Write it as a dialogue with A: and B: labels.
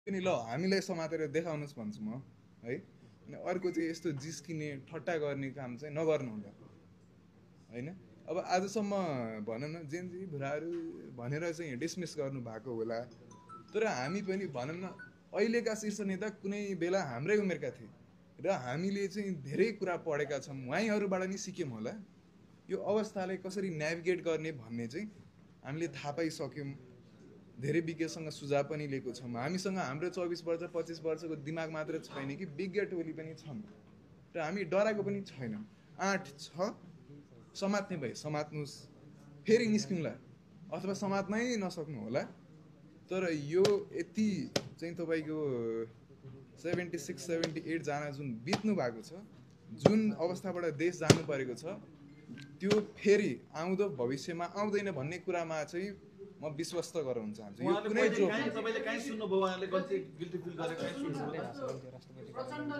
A: पनि ल हामीलाई समातेर देखाउनुहोस् भन्छु म है। अनि अर्को चाहिँ यस्तो जिस्किने ठट्टा गर्ने काम चाहिँ नगर्नु होला हैन। अब आजसम्म भनौँ न जेनजी भुराहरू भनेर चाहिँ डिसमिस गर्नु भएको होला, तर हामी पनि भनौँ न अहिलेका शीर्ष नेता कुनै बेला हाम्रै उमेरका थिए र हामीले चाहिँ धेरै कुरा पढेका छौँ, उहाँहरूबाट नि सिक्यौँ होला यो अवस्थालाई कसरी नेभिगेट गर्ने भन्ने चाहिँ हामीले थाहा पाइसक्यौँ। धेरै विज्ञसँग सुझाव पनि लिएको छौँ। हामीसँग हाम्रो 24 वर्ष 25 वर्षको दिमाग मात्र छैन कि विज्ञ टोली पनि छन् र हामी डराएको पनि छैनौँ। आँट छ, समात्ने भए समात्नुहोस्, फेरि निस्कौँला, अथवा समात्नै नसक्नु होला। तर यो यति चाहिँ तपाईँको 76-78 जना जुन बित्नु भएको छ, जुन अवस्थाबाट देश जानु परेको छ, त्यो फेरि आउँदो भविष्यमा आउँदैन भन्ने कुरामा चाहिँ म विश्वस्त गराउन चाहन्छु। यो कुनै जोक
B: तपाईले काहीँ सुन्नुभयो उहाँले गिल्टी फिल गरेको काहीँ सुन्नुभयो?